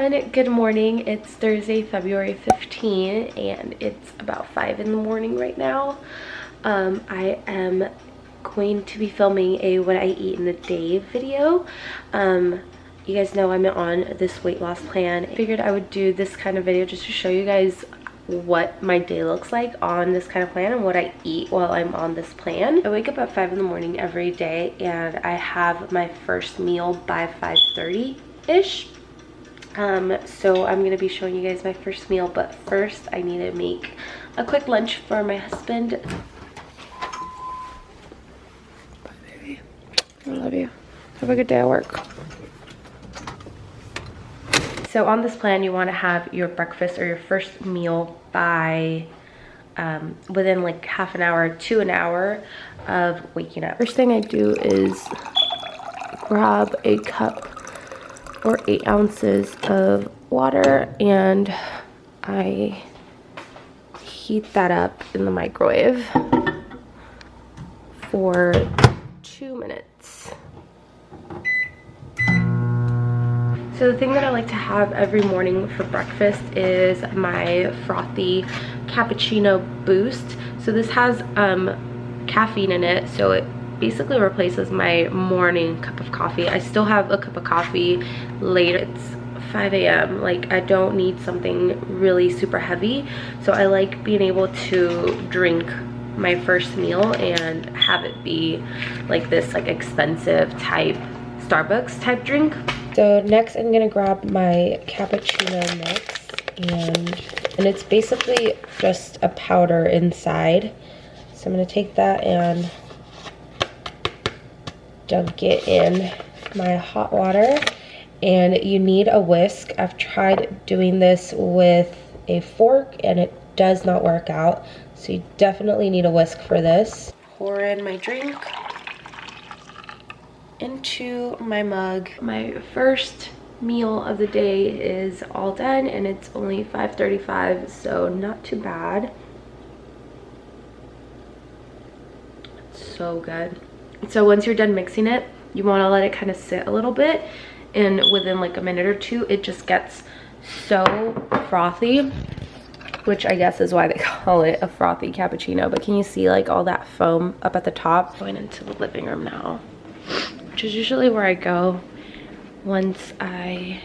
everyone, good morning. It's Thursday, February 15, and it's about 5 in the morning right now. I am going to be filming a what I eat in a day video. You guys know I'm on this weight loss plan. I figured I would do this kind of video just to show you guys what my day looks like on this kind of plan and what I eat while I'm on this plan. I wake up at 5 in the morning every day, and I have my first meal by 5:30-ish. So I'm gonna be showing you guys my first meal, but first I need to make a quick lunch for my husband. Bye, baby. I love you. Have a good day at work. So on this plan, you want to have your breakfast or your first meal by within like half an hour to an hour of waking up. First thing I do is grab a cup or 8 ounces of water, and I heat that up in the microwave for 2 minutes. So the thing that I like to have every morning for breakfast is my frothy cappuccino boost. So this has caffeine in it, so it basically replaces my morning cup of coffee. I still have a cup of coffee later. It's 5 a.m. Like, I don't need something really super heavy, so I like being able to drink my first meal and have it be like this like expensive type Starbucks type drink. So next I'm gonna grab my cappuccino mix, and it's basically just a powder inside. So I'm gonna take that and dunk it in my hot water, and you need a whisk. I've tried doing this with a fork and it does not work out, so you definitely need a whisk for this. Pour in my drink into my mug. My first meal of the day is all done, and it's only 5:35, so not too bad. It's so good. So once you're done mixing it, you want to let it kind of sit a little bit, and within like a minute or two it just gets so frothy, which I guess is why they call it a frothy cappuccino. But can you see like all that foam up at the top? Going into the living room now, which is usually where I go once I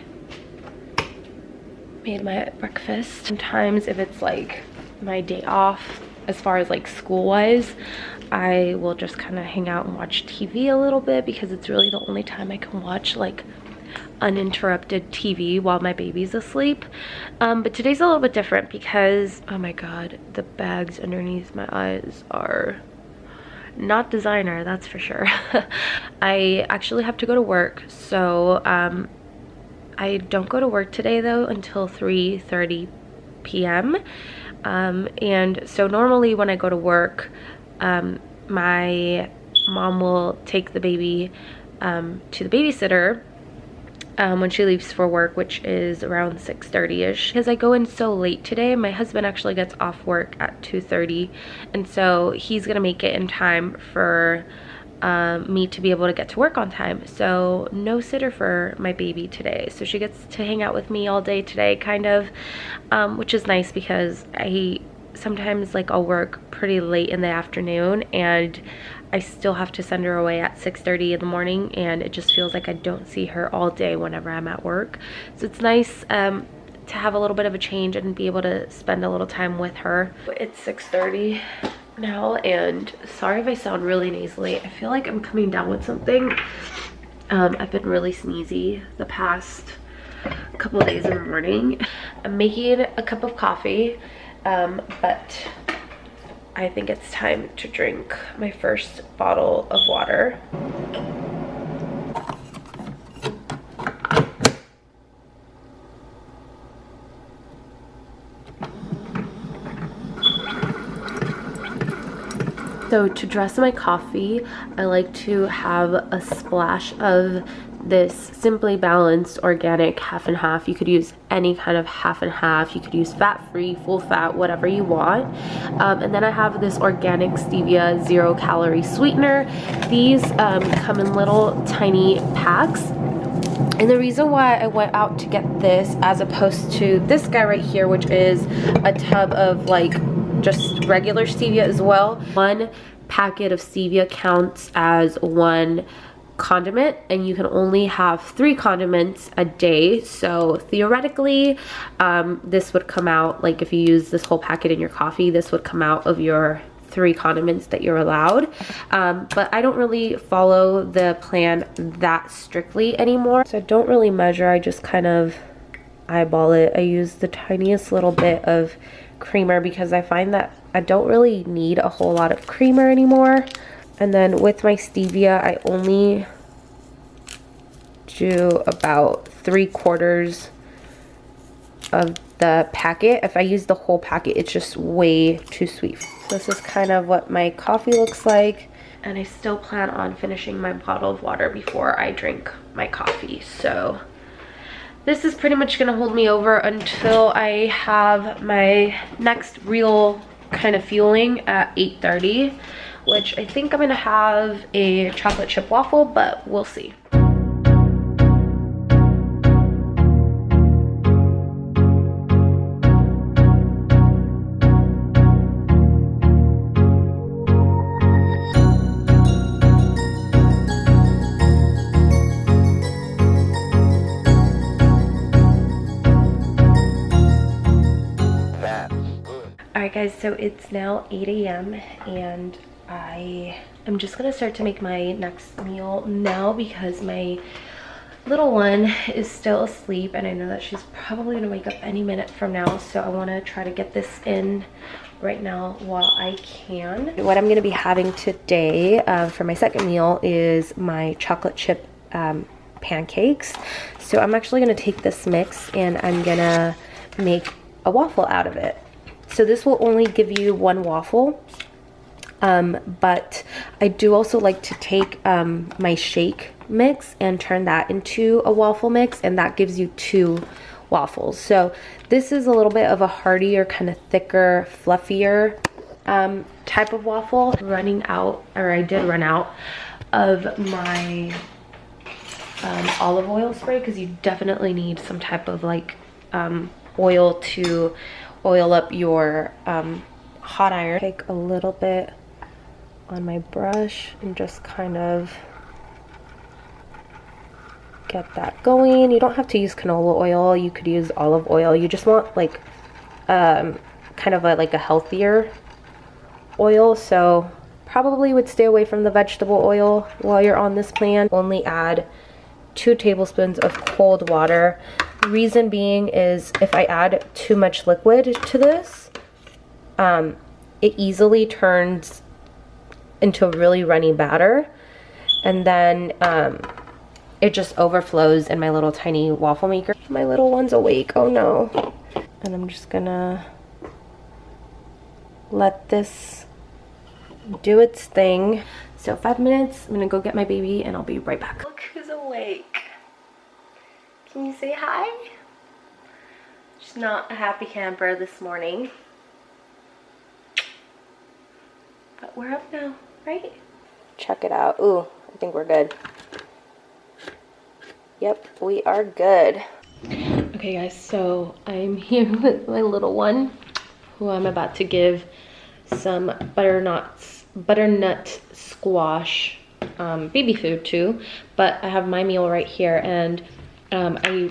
made my breakfast. Sometimes if it's like my day off, as far as like school wise, I will just kind of hang out and watch TV a little bit, because it's really the only time I can watch like uninterrupted TV while my baby's asleep. But today's a little bit different because, oh my god, the bags underneath my eyes are not designer, that's for sure. I actually have to go to work, so I don't go to work today though until 3:30 p.m. And so normally when I go to work, my mom will take the baby to the babysitter when she leaves for work, which is around 6:30-ish. Because I go in so late today, my husband actually gets off work at 2:30, and so he's gonna make it in time for me to be able to get to work on time. So no sitter for my baby today, so she gets to hang out with me all day today, kind of, which is nice, because I sometimes like I'll work pretty late in the afternoon and I still have to send her away at 6:30 in the morning, and it just feels like I don't see her all day whenever I'm at work. So it's nice to have a little bit of a change and be able to spend a little time with her. It's 6:30 now, and sorry if I sound really nasally. I feel like I'm coming down with something. I've been really sneezy the past couple of days in the morning. I'm making a cup of coffee, but I think it's time to drink my first bottle of water. So to dress my coffee, I like to have a splash of this Simply Balanced organic half and half. You could use any kind of half and half. You could use fat-free, full fat, whatever you want. And then I have this organic stevia 0-calorie sweetener. These come in little tiny packs. And the reason why I went out to get this as opposed to this guy right here, which is a tub of like just regular stevia as well. One packet of stevia counts as one condiment, and you can only have 3 condiments a day. So theoretically, this would come out, like if you use this whole packet in your coffee, this would come out of your 3 condiments that you're allowed. But I don't really follow the plan that strictly anymore. So I don't really measure, I just kind of eyeball it. I use the tiniest little bit of creamer because I find that I don't really need a whole lot of creamer anymore. And then with my stevia, I only do about 3/4 of the packet. If I use the whole packet, it's just way too sweet. So this is kind of what my coffee looks like. And I still plan on finishing my bottle of water before I drink my coffee. So this is pretty much gonna hold me over until I have my next real kind of fueling at 8:30, which I think I'm gonna have a chocolate chip waffle, but we'll see. Alright guys, so it's now 8 a.m. and I am just gonna start to make my next meal now because my little one is still asleep and I know that she's probably gonna wake up any minute from now, so I want to try to get this in right now while I can. What I'm gonna be having today for my second meal is my chocolate chip pancakes. So I'm actually gonna take this mix and I'm gonna make a waffle out of it. So this will only give you 1 waffle, but I do also like to take my shake mix and turn that into a waffle mix, and that gives you 2 waffles. So this is a little bit of a heartier, kind of thicker, fluffier type of waffle. Running out, or I did run out of my olive oil spray because you definitely need some type of like oil to oil up your hot iron. Take a little bit on my brush and just kind of get that going. You don't have to use canola oil, you could use olive oil. You just want like kind of like a healthier oil, so probably would stay away from the vegetable oil while you're on this plan. Only add 2 tablespoons of cold water. The reason being is if I add too much liquid to this, it easily turns into a really runny batter, and then it just overflows in my little tiny waffle maker. My little one's awake, oh no. And I'm just gonna let this do its thing. So 5 minutes, I'm gonna go get my baby and I'll be right back. Look who's awake. Can you say hi? She's not a happy camper this morning. But we're up now, right? Check it out. Ooh, I think we're good. Yep, we are good. Okay guys, so I'm here with my little one, who I'm about to give some butternut squash baby food to. But I have my meal right here, and I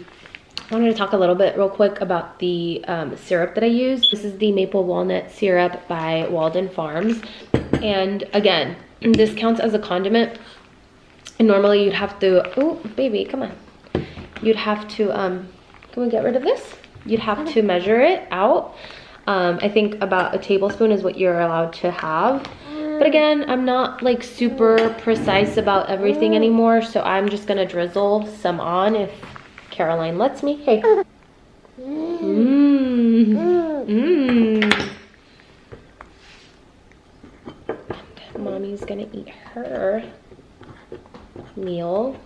wanted to talk a little bit real quick about the syrup that I use. This is the maple walnut syrup by Walden Farms. And again, this counts as a condiment. And normally you'd have to, oh baby, come on. You'd have to, can we get rid of this? You'd have to measure it out. I think about a tablespoon is what you're allowed to have. But again, I'm not like super precise about everything anymore, so I'm just gonna drizzle some on if Caroline lets me. Hey. Mommy's gonna eat her meal.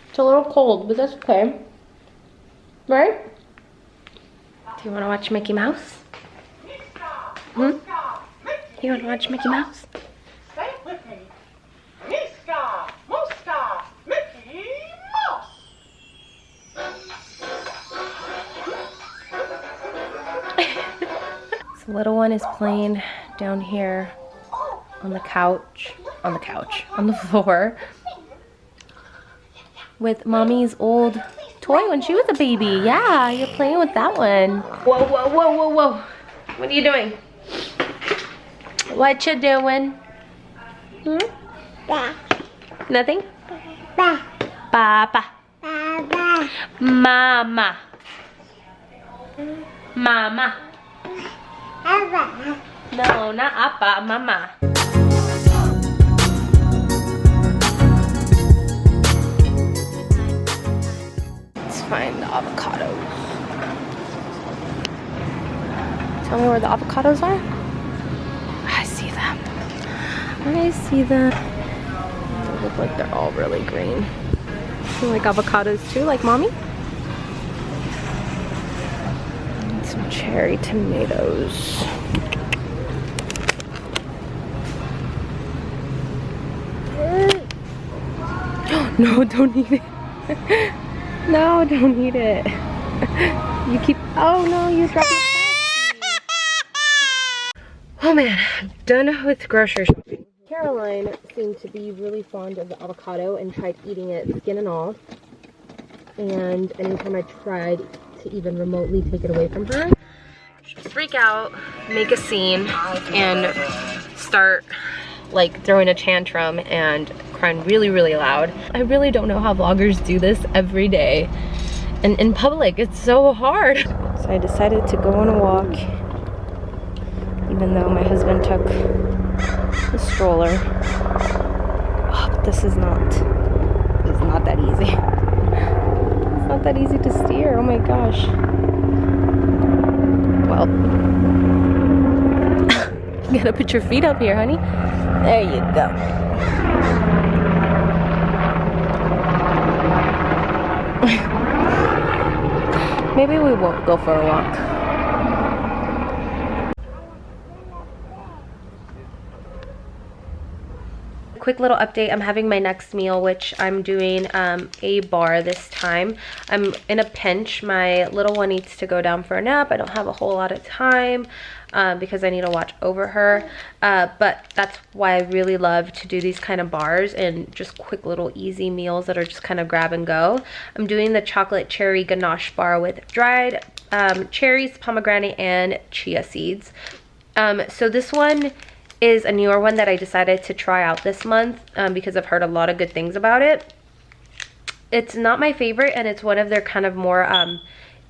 It's a little cold, but that's okay. Right? Do you want to watch Mickey Mouse? You want to watch Mickey Mouse? Little one is playing down here on the couch, on the floor with mommy's old toy when she was a baby. Yeah, you're playing with that one. Whoa, whoa, whoa, whoa, whoa. What are you doing? What you doing? Nothing? Papa. Mama. Mama. No, not Appa, Mama. Let's find the avocados. Tell me where the avocados are? I see them. I see them. They look like they're all really green. You like avocados too, like mommy? And some cherry tomatoes. No, don't eat it. No, don't eat it. You keep, oh no, you dropped your plastic. Oh man, I'm done with grocery shopping. Caroline seemed to be really fond of the avocado and tried eating it skin and all. And anytime I tried to even remotely take it away from her, she'd freak out, make a scene, and start like throwing a tantrum and crying really, really loud. I really don't know how vloggers do this every day. And in public, it's so hard. So I decided to go on a walk, even though my husband took the stroller. Oh, but this is not that easy. It's not that easy to steer, oh my gosh. Well, you gotta put your feet up here, honey. There you go. Maybe we won't go for a walk. Quick little update, I'm having my next meal, which I'm doing a bar this time. I'm in a pinch. My little one needs to go down for a nap. I don't have a whole lot of time because I need to watch over her. But that's why I really love to do these kind of bars and just quick little easy meals that are just kind of grab and go. I'm doing the chocolate cherry ganache bar with dried cherries, pomegranate, and chia seeds. So this one is a newer one that I decided to try out this month because I've heard a lot of good things about it. It's not my favorite, and it's one of their kind of more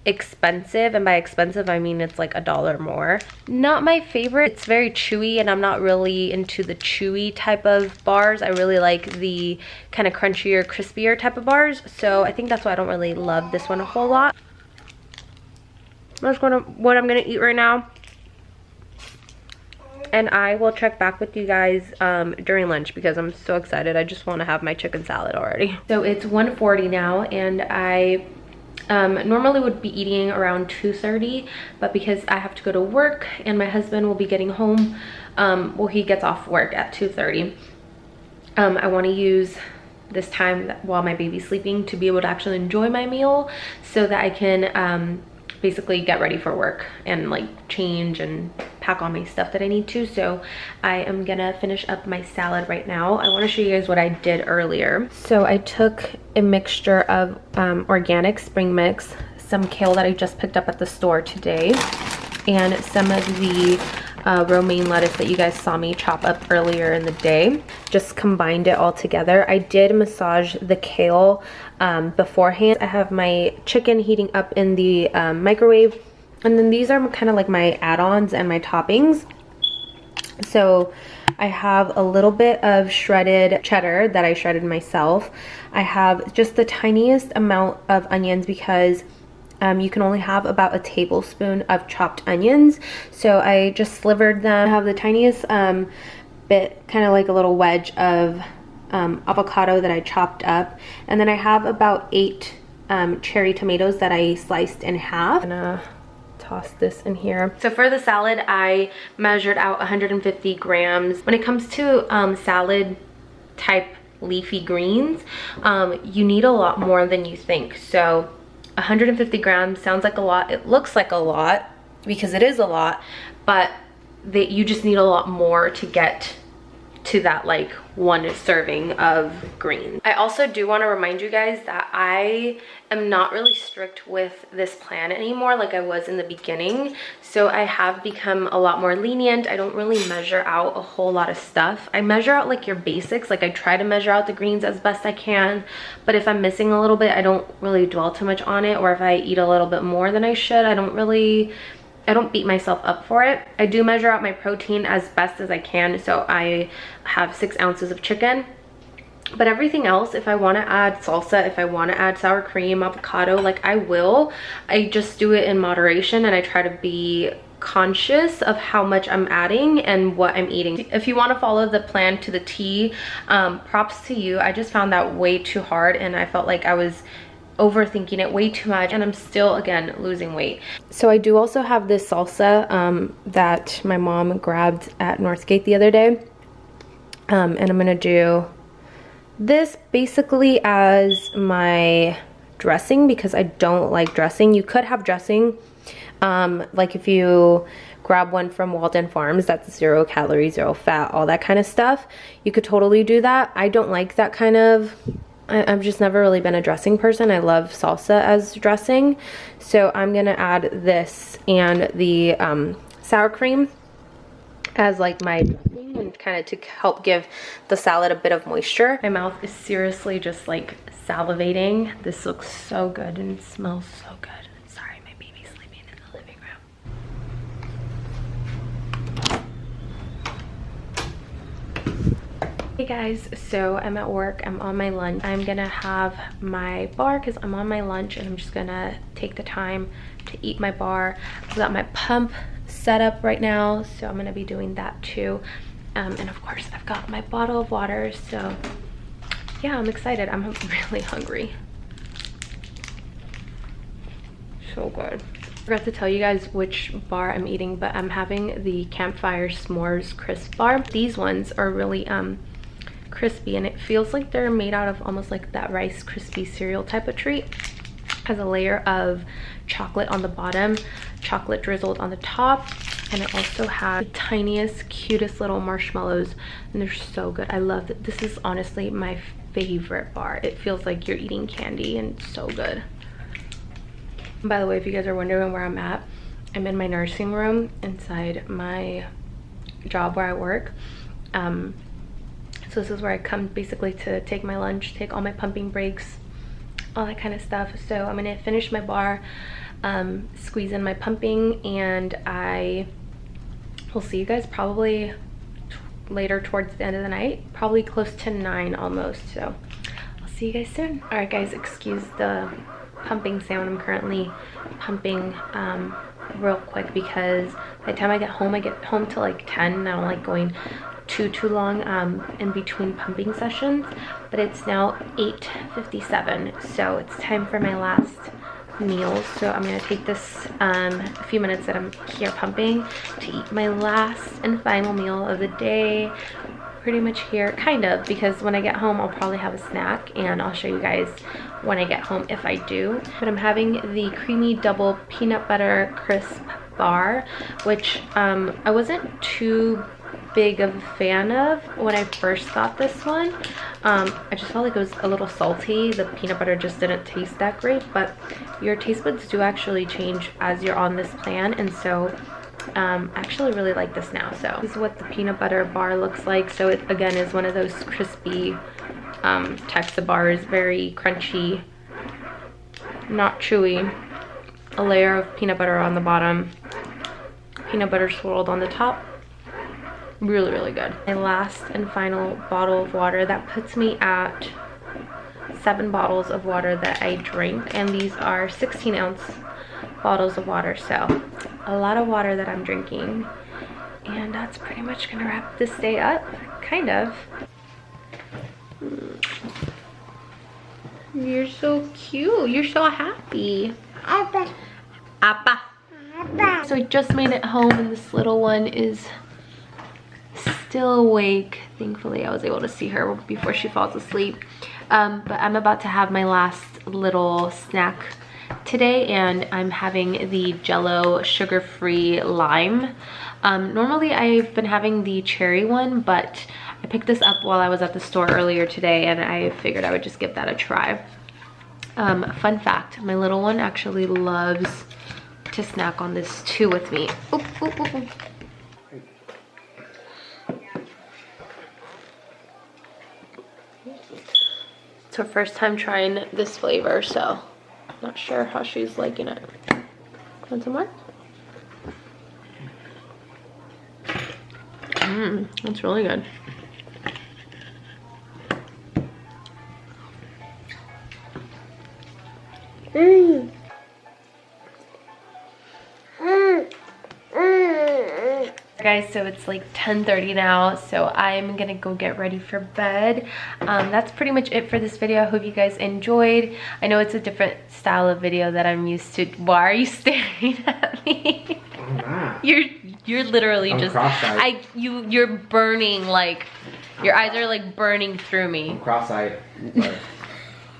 expensive, and by expensive I mean it's like $1 more. Not my favorite. It's very chewy, and I'm not really into the chewy type of bars. I really like the kind of crunchier, crispier type of bars, so I think that's why I don't really love this one a whole lot. That's what I'm gonna eat right now. And I will check back with you guys during lunch because I'm so excited. I just want to have my chicken salad already. So it's 1:40 now, and I normally would be eating around 2:30, but because I have to go to work and my husband will be getting home, well, he gets off work at 2:30. I want to use this time while my baby's sleeping to be able to actually enjoy my meal so that I can basically get ready for work and like change and pack all my stuff that I need to. So I am gonna finish up my salad right now. I want to show you guys what I did earlier. So I took a mixture of organic spring mix, some kale that I just picked up at the store today, and some of the romaine lettuce that you guys saw me chop up earlier in the day. Just combined it all together. I did massage the kale beforehand. I have my chicken heating up in the microwave, and then these are kind of like my add-ons and my toppings. So I have a little bit of shredded cheddar that I shredded myself. I have just the tiniest amount of onions because you can only have about a tablespoon of chopped onions. So I just slivered them. I have the tiniest bit, kind of like a little wedge of avocado that I chopped up. And then I have about 8 cherry tomatoes that I sliced in half. I'm gonna toss this in here. So for the salad, I measured out 150 grams. When it comes to salad type leafy greens, you need a lot more than you think. So 150 grams sounds like a lot. It looks like a lot, because it is a lot, but you just need a lot more to get to that like one serving of greens. I also do want to remind you guys that I am not really strict with this plan anymore like I was in the beginning. So I have become a lot more lenient. I don't really measure out a whole lot of stuff. I measure out like your basics. Like I try to measure out the greens as best I can, but if I'm missing a little bit, I don't really dwell too much on it. Or if I eat a little bit more than I should, I don't beat myself up for it. I do measure out my protein as best as I can. So I have 6 ounces of chicken, but everything else, if I want to add salsa, if I want to add sour cream, avocado, like I will. I just do it in moderation, and I try to be conscious of how much I'm adding and what I'm eating. If you want to follow the plan to the T, props to you. I just found that way too hard, and I felt like I was overthinking it way too much, and I'm still again losing weight. So I do also have this salsa that my mom grabbed at Northgate the other day, and I'm gonna do this basically as my dressing because I don't like dressing. You could have dressing, like if you grab one from Walden Farms that's 0 calories, 0 fat, all that kind of stuff, you could totally do that. I don't like that kind of, I've just never really been a dressing person. I love salsa as dressing. So I'm gonna add this and the sour cream as like my dressing, and kind of to help give the salad a bit of moisture. My mouth is seriously just like salivating. This looks so good and smells so good. Sorry, my baby's sleeping in the living room. Hey guys, so I'm at work, I'm on my lunch. I'm gonna have my bar because I'm on my lunch, and I'm just gonna take the time to eat my bar. I've got my pump set up right now, so I'm gonna be doing that too. And of course I've got my bottle of water, so yeah, I'm excited. I'm really hungry. So good. I forgot to tell you guys which bar I'm eating, but I'm having the Campfire S'mores crisp bar. These ones are really crispy, and it feels like they're made out of almost like that Rice Krispie cereal type of treat. Has a layer of chocolate on the bottom, chocolate drizzled on the top, and it also has the tiniest, cutest little marshmallows, and they're so good. I love it. This is honestly my favorite bar. It feels like you're eating candy, and it's so good. And by the way, if you guys are wondering where I'm at, I'm in my nursing room inside my job where I work. So this is where I come basically to take my lunch, take all my pumping breaks, all that kind of stuff. So I'm gonna finish my bar, squeeze in my pumping, and I will see you guys probably later towards the end of the night, probably close to 9 almost. So I'll see you guys soon. All right guys, excuse the pumping sound. I'm currently pumping real quick because by the time I get home to like 10, and I don't like going too long in between pumping sessions. But it's now 8:57, so it's time for my last meal. So I'm gonna take this a few minutes that I'm here pumping to eat my last and final meal of the day. Pretty much here, kind of, because when I get home I'll probably have a snack, and I'll show you guys when I get home if I do. But I'm having the creamy double peanut butter crisp bar, which I wasn't too big of a fan of when I first got this one. I just felt like it was a little salty. The peanut butter just didn't taste that great, but your taste buds do actually change as you're on this plan, and so I actually really like this now. So this is what the peanut butter bar looks like. So it again is one of those crispy types of bars, very crunchy, not chewy. A layer of peanut butter on the bottom, peanut butter swirled on the top. Really, really good. My last and final bottle of water, that puts me at 7 bottles of water that I drink, and these are 16-ounce bottles of water, so a lot of water that I'm drinking. And that's pretty much gonna wrap this day up, kind of. You're so cute. You're so happy. Appa. Appa. Appa. So I just made it home, and this little one is still awake. Thankfully I was able to see her before she falls asleep. But I'm about to have my last little snack today, and I'm having the Jello sugar-free lime. Normally I've been having the cherry one, but I picked this up while I was at the store earlier today, and I figured I would just give that a try. Fun fact, my little one actually loves to snack on this too with me. Oop, oop, oop, oop. It's her first time trying this flavor, so not sure how she's liking it. Want some more? That's really good. Guys, so it's like 10:30 now, so I'm gonna go get ready for bed. That's pretty much it for this video. I hope you guys enjoyed. I know it's a different style of video that I'm used to. Why are you staring at me? I'm not. You're literally just cross-eyed. you're burning, like your eyes are like burning through me. I'm cross-eyed.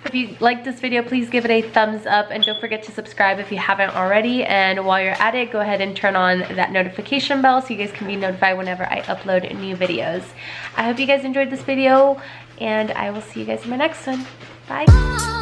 If you like this video, please give it a thumbs up, and don't forget to subscribe if you haven't already. And while you're at it, go ahead and turn on that notification bell so you guys can be notified whenever I upload new videos. I hope you guys enjoyed this video, and I will see you guys in my next one. Bye.